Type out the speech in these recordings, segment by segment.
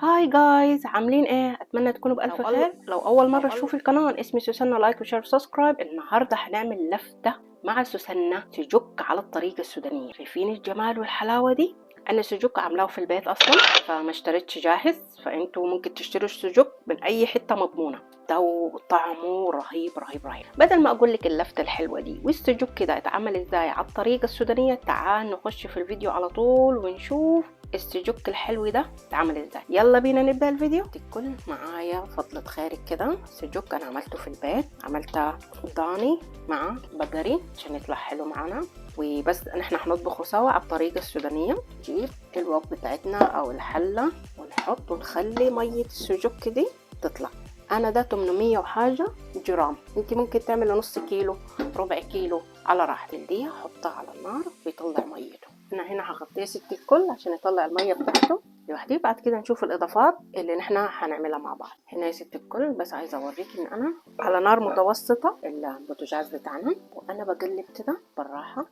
هاي جايز، عاملين ايه؟ اتمنى تكونوا بالف خير. لو اول مره تشوفي القناه، اسمي سوسنة. لايك وشير وسبسكرايب. النهارده هنعمل لفته مع سوسنة سجق على الطريقه السودانيه. شايفين الجمال والحلاوه دي؟ انا السجق عاملاه في البيت اصلا، فما اشتريتش جاهز، فانتوا ممكن تشتروا السجق من اي حته مضمونه. ده طعمه رهيب رهيب رهيب. بدل ما اقول لك اللفته الحلوه دي والسجق كده اتعمل ازاي على الطريقه السودانيه، تعال نخش في الفيديو على طول ونشوف السجق الحلو ده اتعمل ازاي. يلا بينا نبدا الفيديو. الكل معايا فضلة خيرك كده سجق انا عملته في البيت، عملته ضاني مع بقري عشان يطلع حلو معانا. وبس احنا هنطبخه سوا على الطريقه السودانيه. نجيب الوك بتاعتنا او الحله ونحط ونخلي ميه السجق دي تطلع. انا ده 800 وحاجه جرام، انت ممكن تعملي نص كيلو، ربع كيلو، على راحتك. دي حطها على النار بيطلع ميته. انا هنا هغطيه ست الكل عشان يطلع الميه بتاعته لوحده. بعد كده نشوف الاضافات اللي احنا هنعملها مع بعض. هنا يا ست الكل بس عايزه اوريك ان انا على نار متوسطه البوتاجاز بتاعنا، وانا بقلب كده بالراحه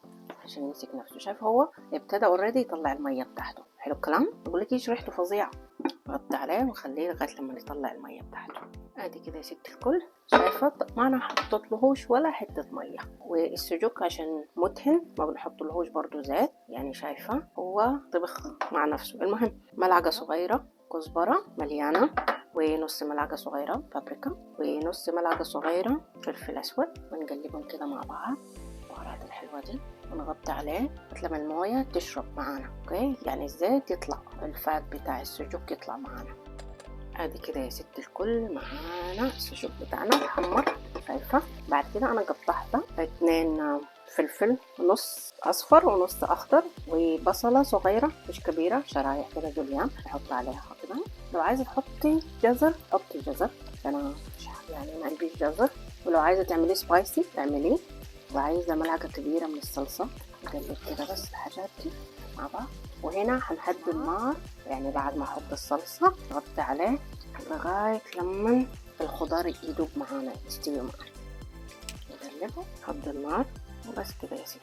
عشان يمسك نفسه. شايف هو ابتدى اوريدي يطلع الميه بتاعته. حلو الكلام. بقول لك ايش ريحته فظيعه. غطي عليه ونخليه لغايه لما يطلع الميه بتاعته. ادي كده يا ست الكل. شايفه ما انا حطيتلهوش ولا حته ميه. والسجق عشان مدهن ما بنحطلهوش برضو زيت، يعني شايفه هو طبخ مع نفسه. المهم ملعقه صغيره كزبره مليانه، ونص ملعقه صغيره بابريكا، ونص ملعقه صغيره فلفل اسود، ونقلبهم كده مع بعض البهارات الحلوه دي، ونغطي عليه لما المويه تشرب معانا. اوكي، يعني الزيت يطلع، الفات بتاع السجق يطلع معانا. ادي كده يا ست الكل معانا السجق بتاعنا اتحمر. شايفه؟ بعد كده انا قطعت 2 فلفل، نص اصفر ونص اخضر، وبصله صغيره مش كبيره، شرايح كده جوليان نحط عليها كده. لو عايزه تحطي جزر حطي جزر، انا يعني ما عنديش جزر. ولو عايزه تعمليه سبايسي تعمليه. وعايزه ملعقه كبيره من الصلصه. نقلب كده بس الحاجات دي مع بعض. وهنا هنهدي النار، يعني بعد ما احط الصلصه نغطي عليه لغايه لما الخضار يدوب معانا يستوي معانا. نقلبه نهدي النار وبس كده يا ست.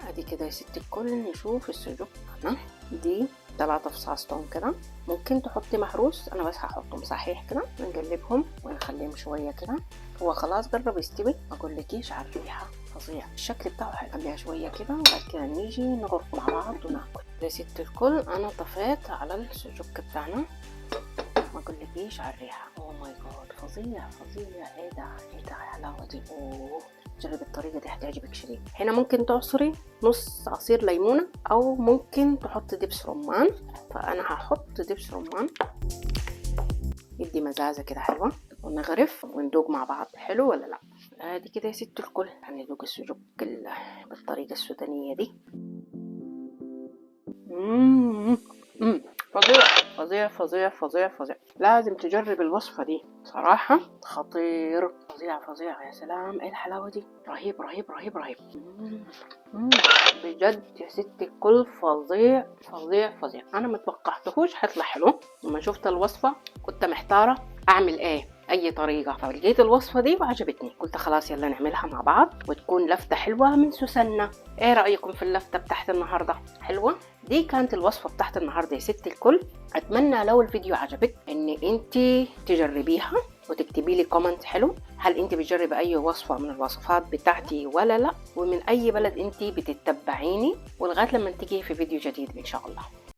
ادي كده يا ست الكل. نشوف السجق انا دي 3 فصاص توم كده، ممكن تحطي محروس، انا بس هحطهم صحيح كده. نقلبهم ونخليهم شويه كده. هو خلاص قرب يستوي، ما اقولكيش على الريحه فظيع. الشكل بتاعه هنخليها شويه كده، وبعد كده نيجي نغرف مع بعض وناكل. يا ست الكل انا طفيت على السجق بتاعنا، ما اقولكيش على الريحه. اوه ماي جاد، فظيع فظيع. ايه ده ايه ده الحلاوه دي. اوه جربي الطريقه دي هتعجبك شديد. هنا ممكن تعصري نص عصير ليمونه، او ممكن تحطي دبس رمان، فانا هحط دبس رمان يدي مزازه كده حلوه. ونغرف وندوق مع بعض حلو ولا لا. ادي كده يا ست الكل هندوق السجق بالطريقه السودانيه دي. فظيع فظيع فظيع فظيع فظيع. لازم تجرب الوصفة دي صراحة، خطير. فظيع فظيع. يا سلام ايه الحلاوة دي. رهيب رهيب رهيب رهيب. بجد يا ستي الكل فظيع فظيع فظيع. انا متوقعتهوش هيطلع حلو. لما شفت الوصفة كنت محتارة اعمل ايه، اي طريقة، فلقيت الوصفة دي وعجبتني. قلت خلاص يلا نعملها مع بعض وتكون لفتة حلوة من سوسنة. ايه رأيكم في اللفتة بتاعت النهاردة؟ حلوة؟ دي كانت الوصفة بتاعت النهاردة يا ست الكل. اتمنى لو الفيديو عجبك ان انتي تجربيها وتكتبي لي كومنت حلو. هل انت بتجربي اي وصفة من الوصفات بتاعتي ولا لا؟ ومن اي بلد انتي بتتبعيني؟ ولغاية لما تيجي في فيديو جديد ان شاء الله.